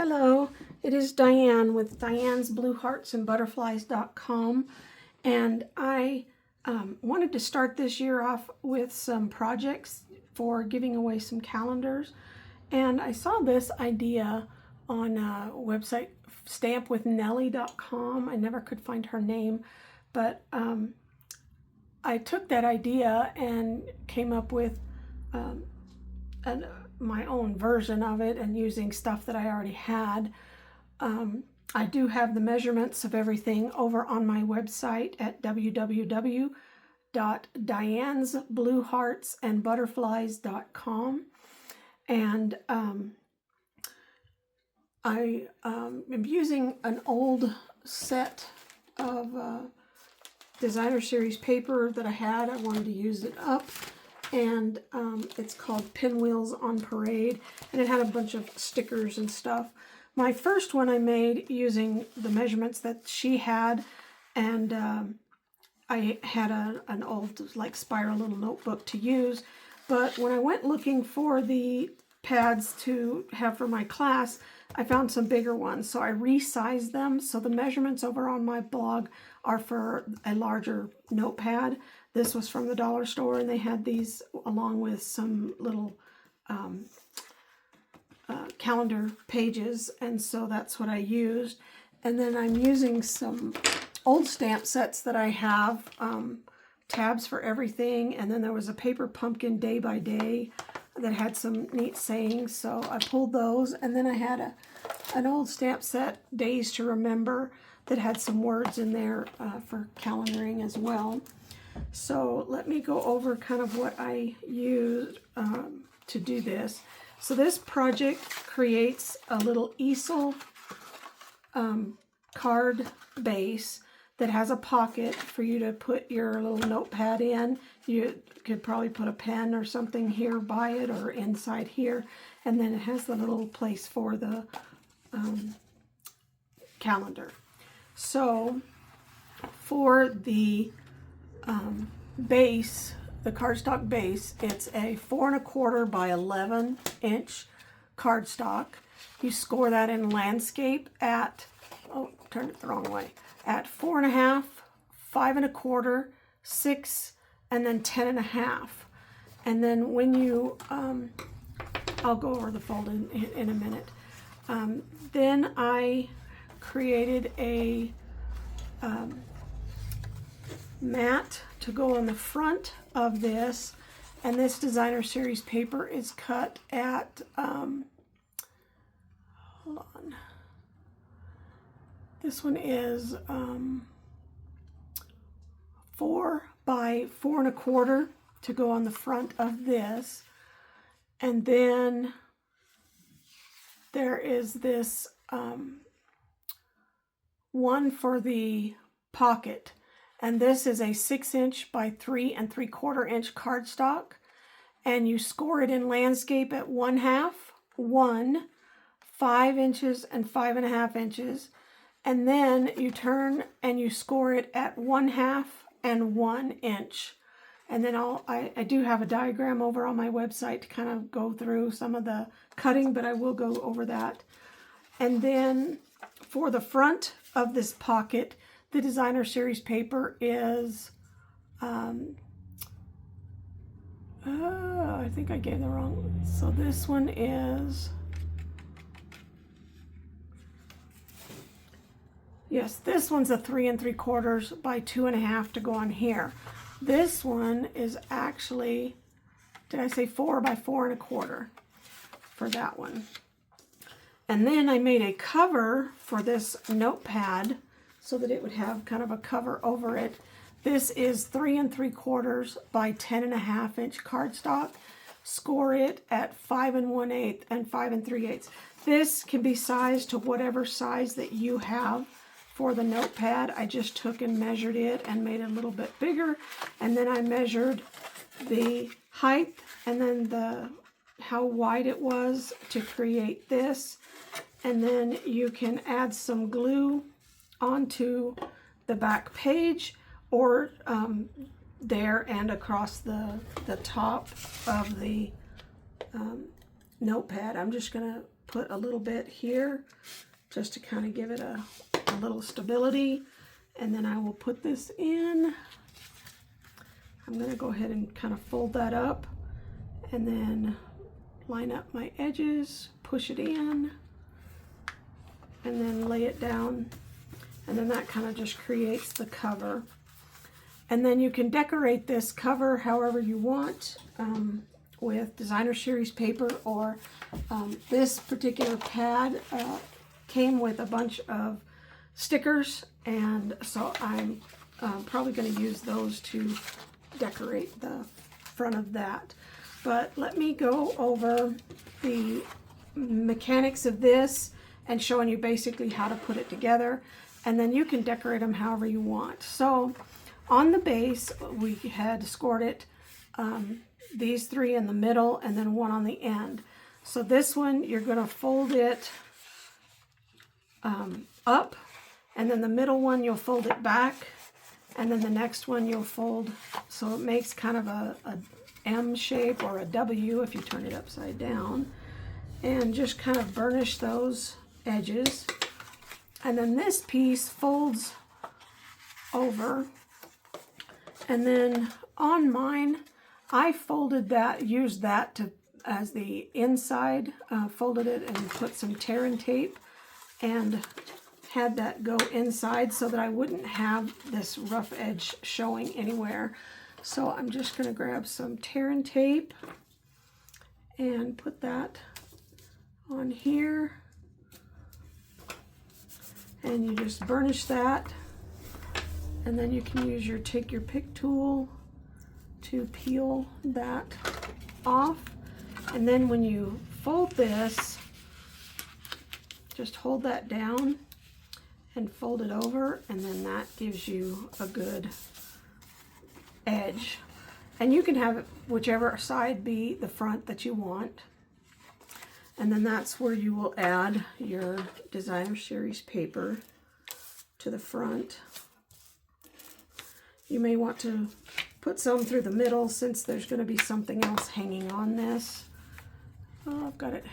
Hello, it is Diane with Diane's Blue Hearts and Butterflies.com, and I wanted to start this year off with some projects for giving away some calendars, and I saw this idea on a website, stampwithnellie.com. I never could find her name, but I took that idea and came up with my own version of it and using stuff that I already had. I do have the measurements of everything over on my website at www.dianesblueheartsandbutterflies.com, and I am using an old set of designer series paper that I had. I wanted to use it up, and it's called Pinwheels on Parade, and it had a bunch of stickers and stuff. My first one I made using the measurements that she had, and I had an old like spiral little notebook to use, but when I went looking for the pads to have for my class, I found some bigger ones, so I resized them. So the measurements over on my blog are for a larger notepad. This was from the dollar store, and they had these along with some little calendar pages, and so that's what I used. And then I'm using some old stamp sets that I have, tabs for everything, and then there was a paper pumpkin day by day that had some neat sayings, so I pulled those. And then I had an old stamp set, Days to Remember, that had some words in there for calendaring as well. So let me go over kind of what I used to do this. So this project creates a little easel card base that has a pocket for you to put your little notepad in. You could probably put a pen or something here by it or inside here. And then it has the little place for the calendar. So for the base, the cardstock base, it's a 4 1/4 by 11 inch cardstock. You score that in landscape at, oh, turned it the wrong way, at 4 1/2, 5 1/4, 6, and then 10 1/2. And then when you, I'll go over the fold in a minute. Then I created a mat to go on the front of this, and this designer series paper is cut at hold on, this one is 4 by 4 1/4 to go on the front of this. And then there is this one for the pocket, and this is a 6 inch by 3 3/4 inch cardstock, and you score it in landscape at 1/2, 1, 5 inches, and 5 1/2 inches, and then you turn and you score it at 1/2 and 1 inch. And then I do have a diagram over on my website to kind of go through some of the cutting, but I will go over that. And then for the front of this pocket, the designer series paper is, I think I gave the wrong one. So this one is, yes, this one's a 3 3/4 by 2 1/2 to go on here. This one is actually, did I say 4 by 4 1/4 for that one? And then I made a cover for this notepad so that it would have kind of a cover over it. This is 3 3/4 by 10 1/2 inch cardstock. Score it at 5 1/8 and 5 3/8. This can be sized to whatever size that you have for the notepad. I just took and measured it and made it a little bit bigger, and then I measured the height and then how wide it was to create this. And then you can add some glue onto the back page or there and across the top of the notepad. I'm just gonna put a little bit here just to kind of give it a little stability. And then I will put this in. I'm going to go ahead and kind of fold that up and then line up my edges, push it in, and then lay it down. And then that kind of just creates the cover. And then you can decorate this cover however you want, with designer series paper, or this particular pad came with a bunch of stickers, and so I'm probably going to use those to decorate the front of that. But let me go over the mechanics of this and showing you basically how to put it together, and then you can decorate them however you want. So on the base, we had scored it these three in the middle and then one on the end. So this one, you're going to fold it up, and then the middle one you'll fold it back, and then the next one you'll fold, so it makes kind of a M shape or a W if you turn it upside down, and just kind of burnish those edges. And then this piece folds over, and then on mine I folded that, used that to as the inside, folded it and put some tear and tape and had that go inside so that I wouldn't have this rough edge showing anywhere. So I'm just going to grab some tear and tape and put that on here, and you just burnish that, and then you can use your take your pick tool to peel that off. And then when you fold this, just hold that down and fold it over, and then that gives you a good edge. And you can have it whichever side be the front that you want. And then that's where you will add your designer series paper to the front. You may want to put some through the middle since there's going to be something else hanging on this. Oh, I've got it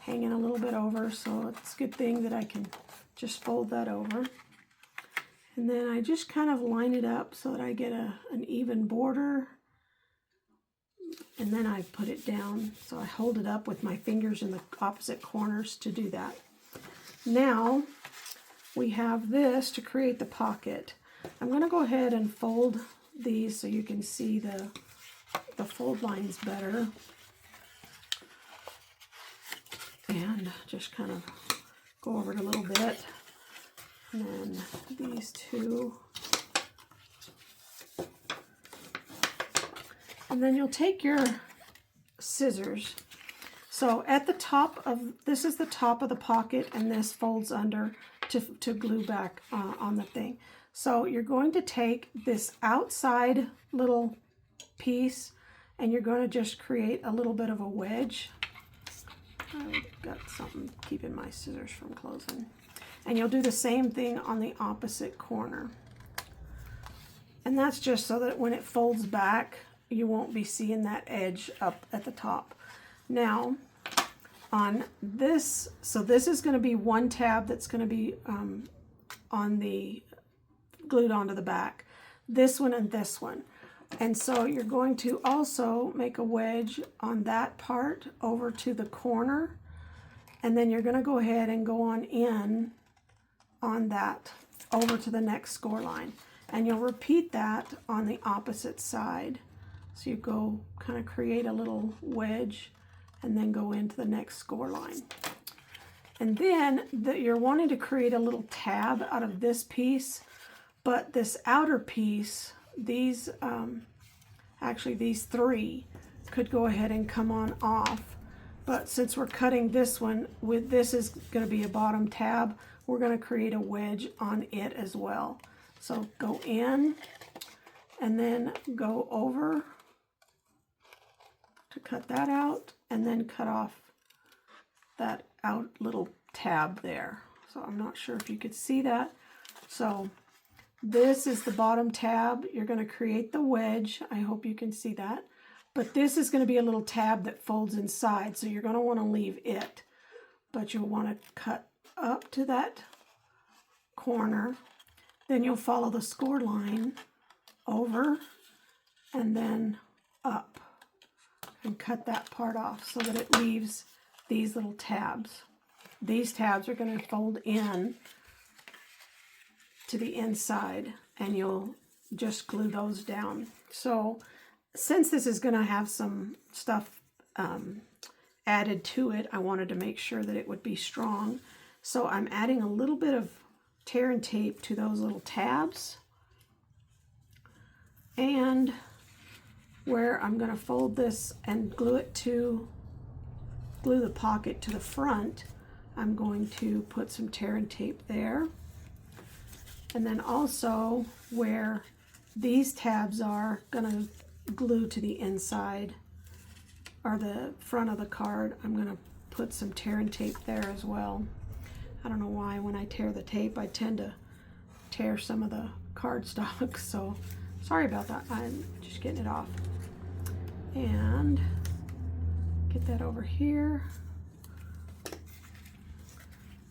hanging a little bit over, so it's a good thing that I can just fold that over. And then I just kind of line it up so that I get an even border. And then I put it down, so I hold it up with my fingers in the opposite corners to do that. Now we have this to create the pocket. I'm going to go ahead and fold these so you can see the fold lines better. And just kind of go over it a little bit. And then these two. And then you'll take your scissors. So at the top of, this is the top of the pocket, and this folds under to glue back on the thing. So you're going to take this outside little piece, and you're going to just create a little bit of a wedge. I've got something keeping my scissors from closing. And you'll do the same thing on the opposite corner. And that's just so that when it folds back, you won't be seeing that edge up at the top. Now, on this, so this is going to be one tab that's going to be on the glued onto the back. This one and this one. And so you're going to also make a wedge on that part over to the corner, and then you're going to go ahead and go on in on that over to the next score line, and you'll repeat that on the opposite side. So you go kind of create a little wedge and then go into the next score line. And then you're wanting to create a little tab out of this piece, but this outer piece, these actually these three could go ahead and come on off. But since we're cutting this one, with this is going to be a bottom tab, we're going to create a wedge on it as well. So go in and then go over to cut that out, and then cut off that out little tab there. So I'm not sure if you could see that. So this is the bottom tab. You're going to create the wedge. I hope you can see that. But this is going to be a little tab that folds inside, so you're going to want to leave it. but you'll want to cut up to that corner. Then you'll follow the score line over and then up and cut that part off so that it leaves these little tabs. These tabs are going to fold in to the inside, and you'll just glue those down. So since this is going to have some stuff added to it, I wanted to make sure that it would be strong. So I'm adding a little bit of tear and tape to those little tabs. And where I'm going to fold this and glue the pocket to the front, I'm going to put some tear and tape there. And then also where these tabs are going to glue to the inside or the front of the card, I'm going to put some tear and tape there as well. I don't know why when I tear the tape I tend to tear some of the cardstock, so sorry about that. I'm just getting it off. And get that over here.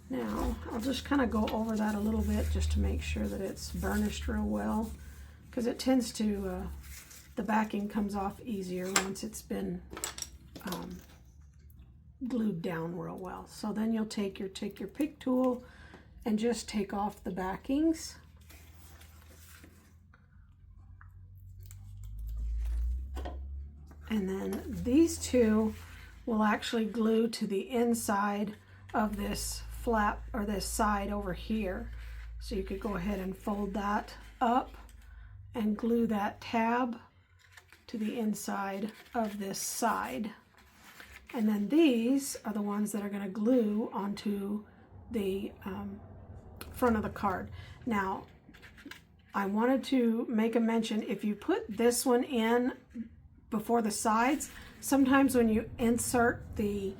Now I'll just kind of go over that a little bit just to make sure that it's burnished real well, because it tends to, the backing comes off easier once it's been glued down real well. So then you'll take your pick tool and just take off the backings. And then these two will actually glue to the inside of this flap or this side over here. So you could go ahead and fold that up and glue that tab to the inside of this side. And then these are the ones that are going to glue onto the front of the card. Now, I wanted to make a mention, if you put this one in before the sides, sometimes when you insert the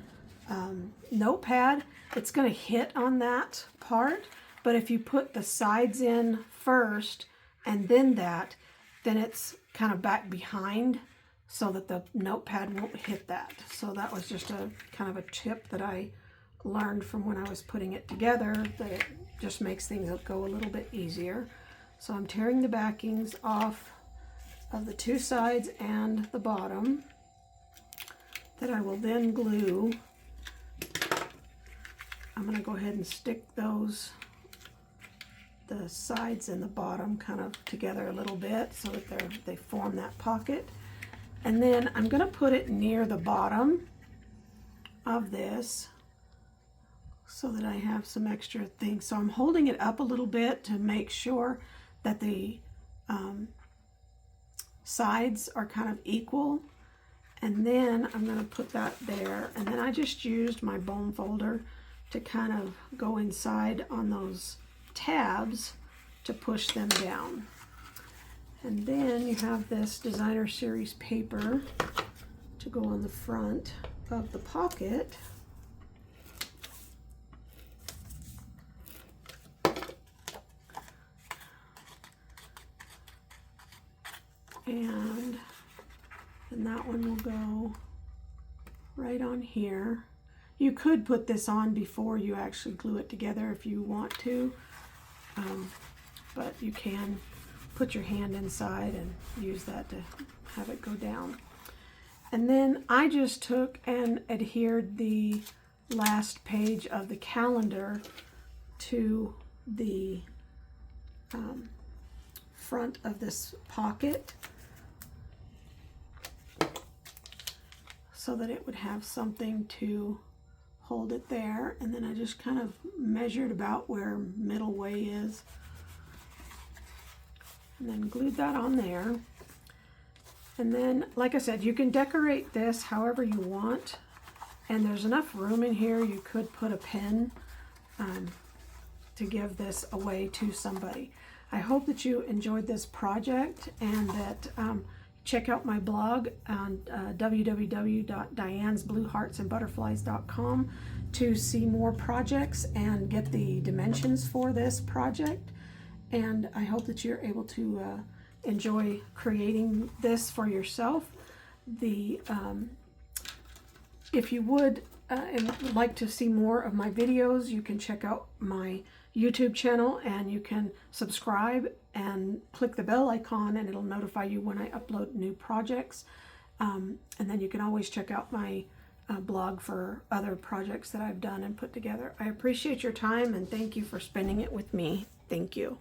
notepad, it's going to hit on that part. But if you put the sides in first and then that, then it's kind of back behind so that the notepad won't hit that. So that was just a kind of a tip that I learned from when I was putting it together, that it just makes things go a little bit easier. So I'm tearing the backings off of the two sides and the bottom that I will then glue. I'm going to go ahead and stick those, the sides and the bottom kind of together a little bit so that they form that pocket. And then I'm going to put it near the bottom of this so that I have some extra things. So I'm holding it up a little bit to make sure that the sides are kind of equal. And then I'm going to put that there. And then I just used my bone folder to kind of go inside on those tabs to push them down. And then you have this designer series paper to go on the front of the pocket. And that one will go right on here. You could put this on before you actually glue it together if you want to, but you can put your hand inside and use that to have it go down. And then I just took and adhered the last page of the calendar to the front of this pocket so that it would have something to hold it there. And then I just kind of measured about where middle way is and then glued that on there. And then, like I said, you can decorate this however you want, and there's enough room in here you could put a pin to give this away to somebody. I hope that you enjoyed this project and that check out my blog on www.dianesblueheartsandbutterflies.com to see more projects and get the dimensions for this project. And I hope that you're able to enjoy creating this for yourself. If you would and would like to see more of my videos, you can check out my YouTube channel, and you can subscribe and click the bell icon, and it'll notify you when I upload new projects. And then you can always check out my blog for other projects that I've done and put together. I appreciate your time, and thank you for spending it with me. Thank you.